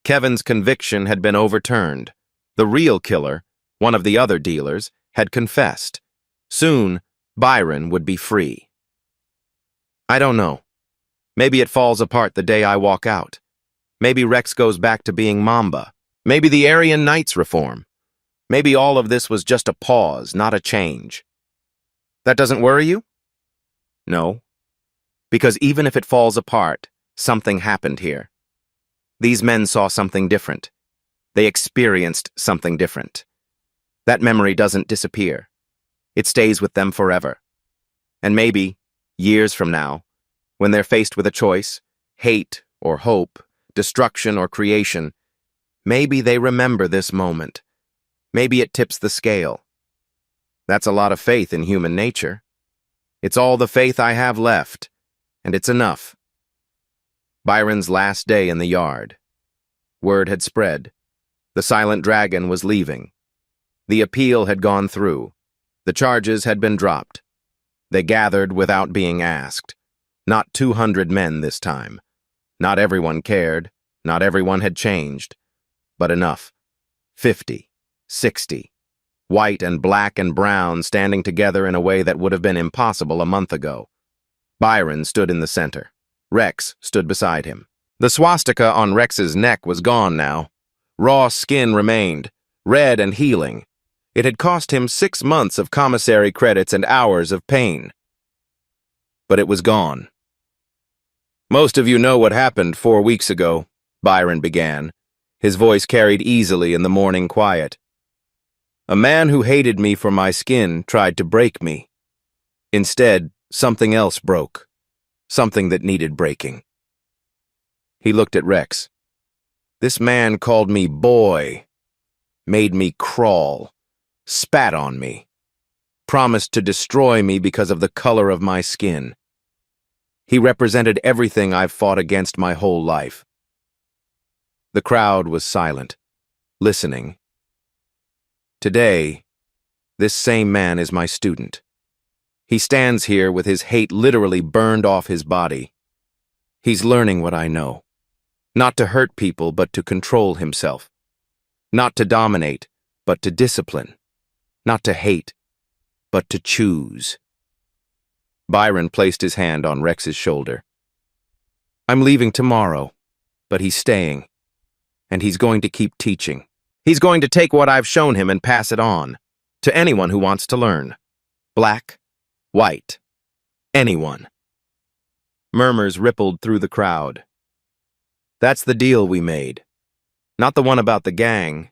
Kevin's conviction had been overturned. The real killer, one of the other dealers, had confessed. Soon, Byron would be free. "I don't know. Maybe it falls apart the day I walk out. Maybe Rex goes back to being Mamba. Maybe the Aryan Knights reform. Maybe all of this was just a pause, not a change." "That doesn't worry you?" "No. Because even if it falls apart, something happened here. These men saw something different. They experienced something different. That memory doesn't disappear. It stays with them forever. And maybe, years from now, when they're faced with a choice, hate or hope, destruction or creation, maybe they remember this moment. Maybe it tips the scale. That's a lot of faith in human nature. It's all the faith I have left, and it's enough." Byron's last day in the yard. Word had spread. The silent dragon was leaving. The appeal had gone through. The charges had been dropped. They gathered without being asked. Not 200 men this time. Not everyone cared. Not everyone had changed. But enough. 50, 60. White and black and brown standing together in a way that would have been impossible a month ago. Byron stood in the center. Rex stood beside him. The swastika on Rex's neck was gone now. Raw skin remained, red and healing. It had cost him 6 months of commissary credits and hours of pain. But it was gone. "Most of you know what happened 4 weeks ago," Byron began. His voice carried easily in the morning quiet. "A man who hated me for my skin tried to break me. Instead, something else broke. Something that needed breaking." He looked at Rex. "This man called me boy, made me crawl, spat on me, promised to destroy me because of the color of my skin. He represented everything I've fought against my whole life." The crowd was silent, listening. Today, this same man is my student. He stands here with his hate literally burned off his body. He's learning what I know. Not to hurt people, but to control himself. Not to dominate, but to discipline. Not to hate, but to choose. Byron placed his hand on Rex's shoulder. "I'm leaving tomorrow, but he's staying. And he's going to keep teaching. He's going to take what I've shown him and pass it on. To anyone who wants to learn. Black, white, anyone." Murmurs rippled through the crowd. "That's the deal we made. Not the one about the gang.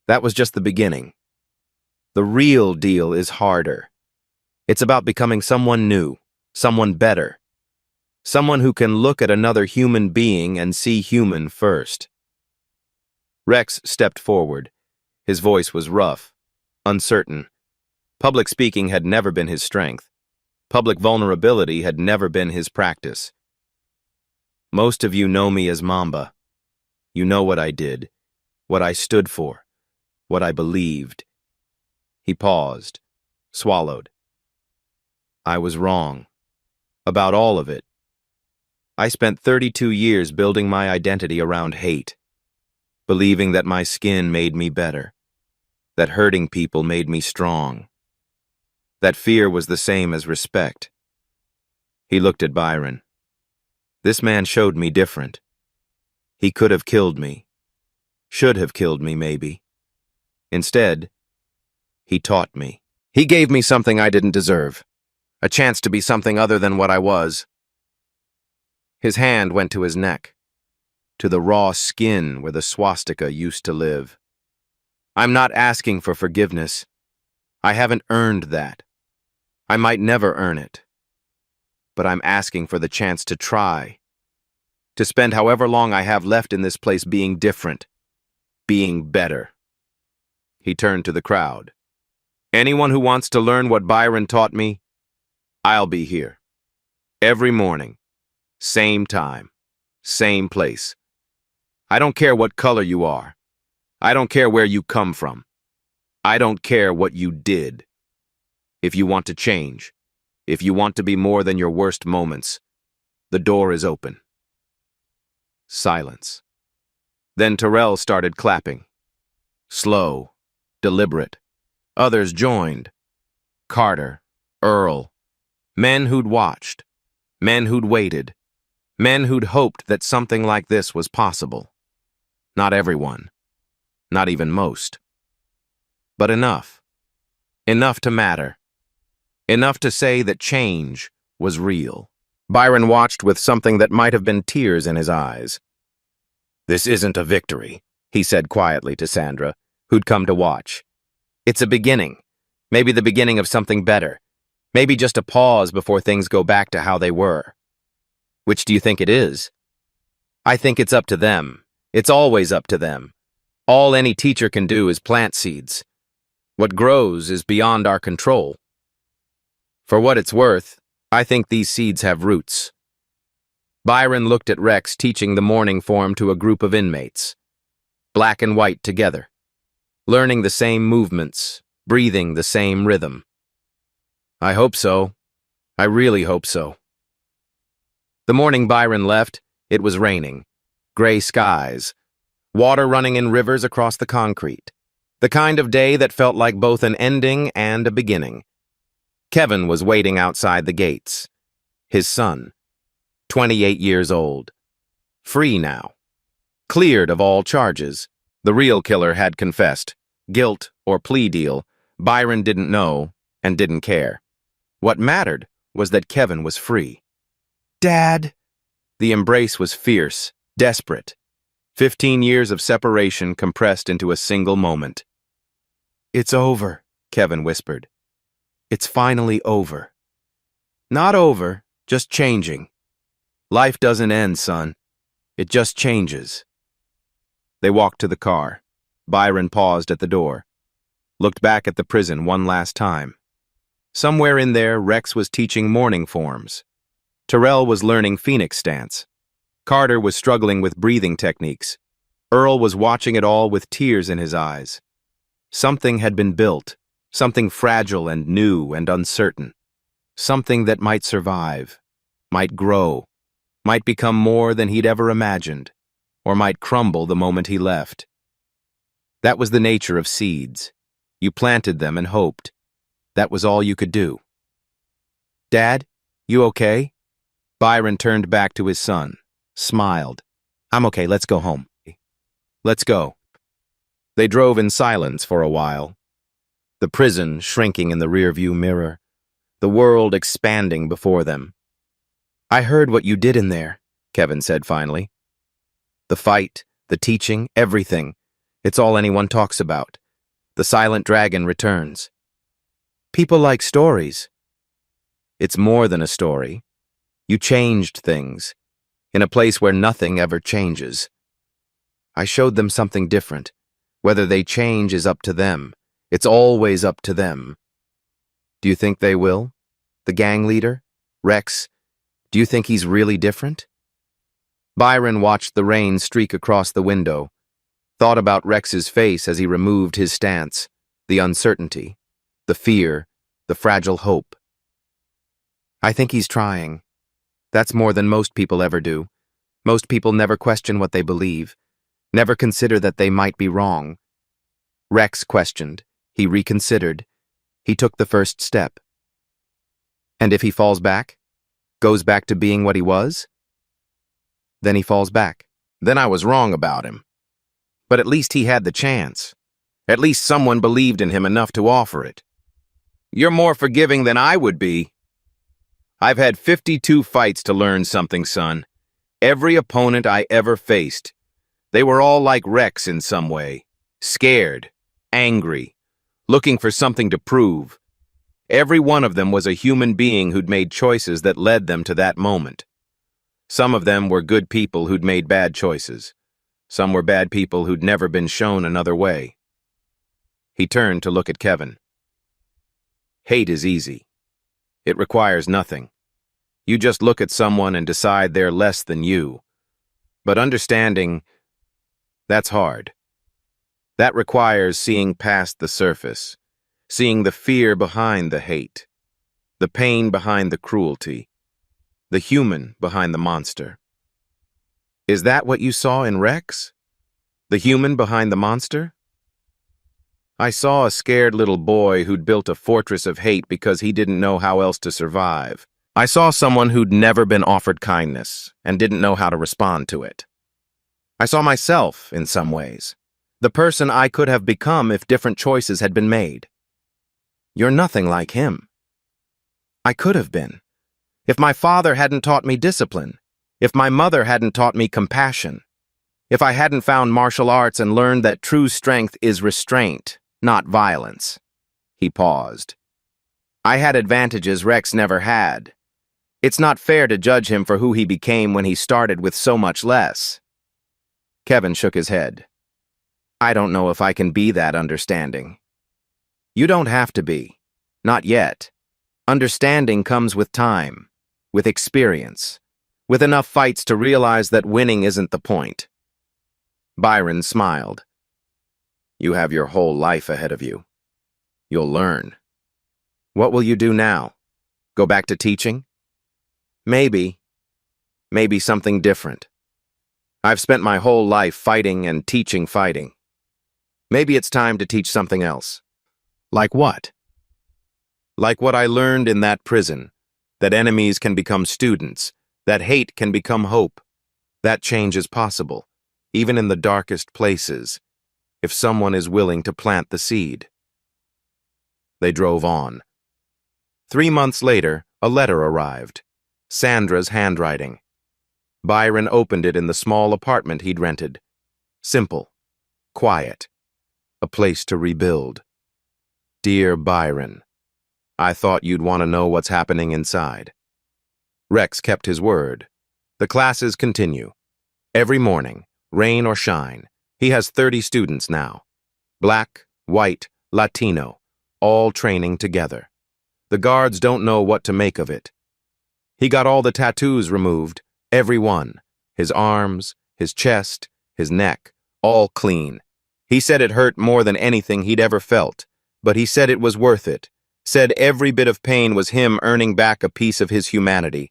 That was just the beginning. The real deal is harder. It's about becoming someone new, someone better, someone who can look at another human being and see human first. Rex stepped forward. His voice was rough, uncertain. Public speaking had never been his strength. Public vulnerability had never been his practice. Most of you know me as Mamba. You know what I did, what I stood for, what I believed. He paused, swallowed. I was wrong. About all of it. I spent 32 years building my identity around hate, believing that my skin made me better, that hurting people made me strong, that fear was the same as respect. He looked at Byron. This man showed me different. He could have killed me. Should have killed me, maybe. Instead, he taught me. He gave me something I didn't deserve. A chance to be something other than what I was. His hand went to his neck, to the raw skin where the swastika used to live. I'm not asking for forgiveness. I haven't earned that. I might never earn it. But I'm asking for the chance to try, to spend however long I have left in this place being different, being better. He turned to the crowd. Anyone who wants to learn what Byron taught me, I'll be here. Every morning, same time, same place. I don't care what color you are. I don't care where you come from. I don't care what you did. If you want to change, if you want to be more than your worst moments, the door is open. Silence. Then Terrell started clapping. Slow, deliberate. Others joined. Carter, Earl. Men who'd watched. Men who'd waited. Men who'd hoped that something like this was possible. Not everyone. Not even most. But enough. Enough to matter. Enough to say that change was real. Byron watched with something that might have been tears in his eyes. This isn't a victory, he said quietly to Sandra, who'd come to watch. It's a beginning. Maybe the beginning of something better. Maybe just a pause before things go back to how they were. Which do you think it is? I think it's up to them. It's always up to them. All any teacher can do is plant seeds. What grows is beyond our control. For what it's worth, I think these seeds have roots. Byron looked at Rex teaching the morning form to a group of inmates. Black and white together. Learning the same movements, breathing the same rhythm. I hope so. I really hope so. The morning Byron left, it was raining. Gray skies. Water running in rivers across the concrete. The kind of day that felt like both an ending and a beginning. Kevin was waiting outside the gates. His son. 28 years old. Free now. Cleared of all charges. The real killer had confessed. Guilt or plea deal. Byron didn't know and didn't care. What mattered was that Kevin was free. Dad! The embrace was fierce, desperate. 15 years of separation compressed into a single moment. It's over, Kevin whispered. It's finally over. Not over, just changing. Life doesn't end, son. It just changes. They walked to the car. Byron paused at the door. Looked back at the prison one last time. Somewhere in there, Rex was teaching morning forms. Terrell was learning Phoenix stance. Carter was struggling with breathing techniques. Earl was watching it all with tears in his eyes. Something had been built, something fragile and new and uncertain. Something that might survive, might grow, might become more than he'd ever imagined, or might crumble the moment he left. That was the nature of seeds. You planted them and hoped. That was all you could do. Dad, you okay? Byron turned back to his son, smiled. I'm okay, let's go home. Let's go. They drove in silence for a while. The prison shrinking in the rearview mirror. The world expanding before them. I heard what you did in there, Kevin said finally. The fight, the teaching, everything. It's all anyone talks about. The silent dragon returns. People like stories. It's more than a story. You changed things, in a place where nothing ever changes. I showed them something different. Whether they change is up to them. It's always up to them. Do you think they will? The gang leader? Rex? Do you think he's really different? Byron watched the rain streak across the window, thought about Rex's face as he removed his stance, the uncertainty, the fear, the fragile hope. I think he's trying. That's more than most people ever do. Most people never question what they believe, never consider that they might be wrong. Rex questioned. He reconsidered. He took the first step. And if he falls back? Goes back to being what he was? Then he falls back. Then I was wrong about him. But at least he had the chance. At least someone believed in him enough to offer it. You're more forgiving than I would be. I've had 52 fights to learn something, son. Every opponent I ever faced. They were all like Rex in some way. Scared, angry, looking for something to prove. Every one of them was a human being who'd made choices that led them to that moment. Some of them were good people who'd made bad choices. Some were bad people who'd never been shown another way. He turned to look at Kevin. Hate is easy. It requires nothing. You just look at someone and decide they're less than you. But understanding, that's hard. That requires seeing past the surface, seeing the fear behind the hate, the pain behind the cruelty, the human behind the monster. Is that what you saw in Rex? The human behind the monster? I saw a scared little boy who'd built a fortress of hate because he didn't know how else to survive. I saw someone who'd never been offered kindness and didn't know how to respond to it. I saw myself, in some ways, the person I could have become if different choices had been made. You're nothing like him. I could have been. If my father hadn't taught me discipline, if my mother hadn't taught me compassion, if I hadn't found martial arts and learned that true strength is restraint, not violence. He paused. I had advantages Rex never had. It's not fair to judge him for who he became when he started with so much less. Kevin shook his head. I don't know if I can be that understanding. You don't have to be. Not yet. Understanding comes with time, with experience, with enough fights to realize that winning isn't the point. Byron smiled. You have your whole life ahead of you. You'll learn. What will you do now? Go back to teaching? Maybe. Maybe something different. I've spent my whole life fighting and teaching fighting. Maybe it's time to teach something else. Like what? Like what I learned in that prison, that enemies can become students, that hate can become hope. That change is possible, even in the darkest places, if someone is willing to plant the seed. They drove on. 3 months later, a letter arrived. Sandra's handwriting. Byron opened it in the small apartment he'd rented. Simple. Quiet. A place to rebuild. Dear Byron, I thought you'd want to know what's happening inside. Rex kept his word. The classes continue. Every morning, rain or shine, he has 30 students now. Black, white, Latino, all training together. The guards don't know what to make of it. He got all the tattoos removed, every one. His arms, his chest, his neck, all clean. He said it hurt more than anything he'd ever felt, but he said it was worth it. Said every bit of pain was him earning back a piece of his humanity.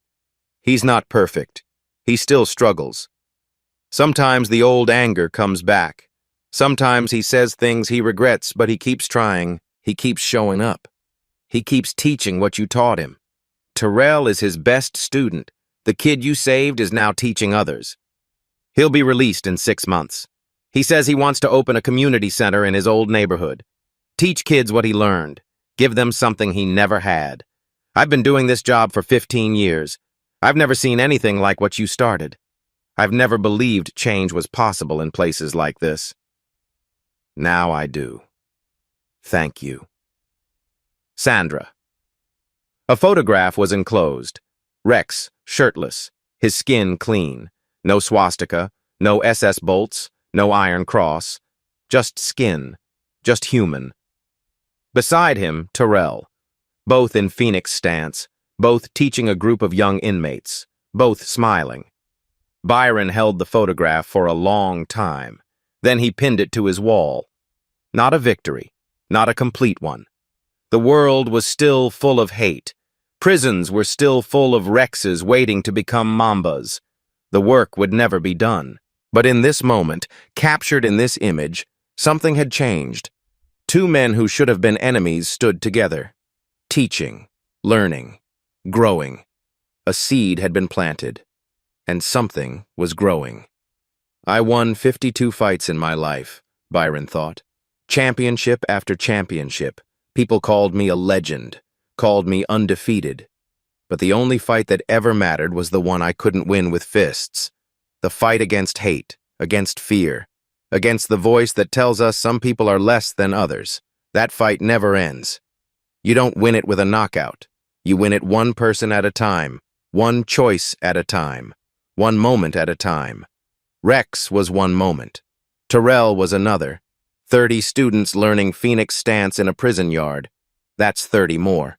He's not perfect. He still struggles. Sometimes the old anger comes back. Sometimes he says things he regrets, but he keeps trying. He keeps showing up. He keeps teaching what you taught him. Terrell is his best student. The kid you saved is now teaching others. He'll be released in 6 months. He says he wants to open a community center in his old neighborhood. Teach kids what he learned. Give them something he never had. I've been doing this job for 15 years. I've never seen anything like what you started. I've never believed change was possible in places like this. Now I do. Thank you. Sandra. A photograph was enclosed. Rex, shirtless, his skin clean. No swastika, no SS bolts, no Iron Cross. Just skin, just human. Beside him, Terrell, both in Phoenix stance, both teaching a group of young inmates, both smiling. Byron held the photograph for a long time. Then he pinned it to his wall. Not a victory, not a complete one. The world was still full of hate. Prisons were still full of Rexes waiting to become Mambas. The work would never be done. But in this moment, captured in this image, something had changed. Two men who should have been enemies stood together, teaching, learning, growing. A seed had been planted, and something was growing. I won 52 fights in my life, Byron thought. Championship after championship. People called me a legend, called me undefeated. But the only fight that ever mattered was the one I couldn't win with fists. The fight against hate, against fear, against the voice that tells us some people are less than others. That fight never ends. You don't win it with a knockout. You win it one person at a time, one choice at a time, one moment at a time. Rex was one moment. Terrell was another. 30 students learning Phoenix stance in a prison yard. That's 30 more.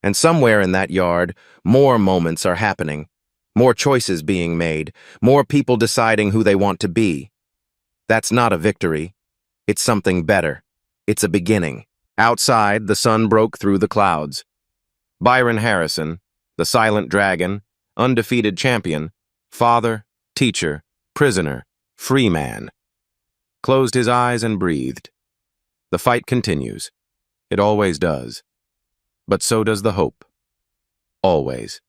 And somewhere in that yard, more moments are happening. More choices being made. More people deciding who they want to be. That's not a victory. It's something better. It's a beginning. Outside, the sun broke through the clouds. Byron Harrison, the silent dragon, undefeated champion, father, teacher, prisoner, free man, closed his eyes and breathed. The fight continues. It always does. But so does the hope. Always.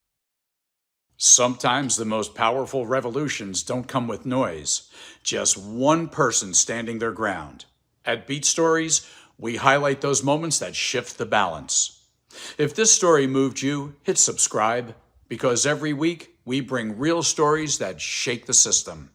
Sometimes the most powerful revolutions don't come with noise, just one person standing their ground. At Beat Stories, we highlight those moments that shift the balance. If this story moved you, hit subscribe, because every week we bring real stories that shake the system.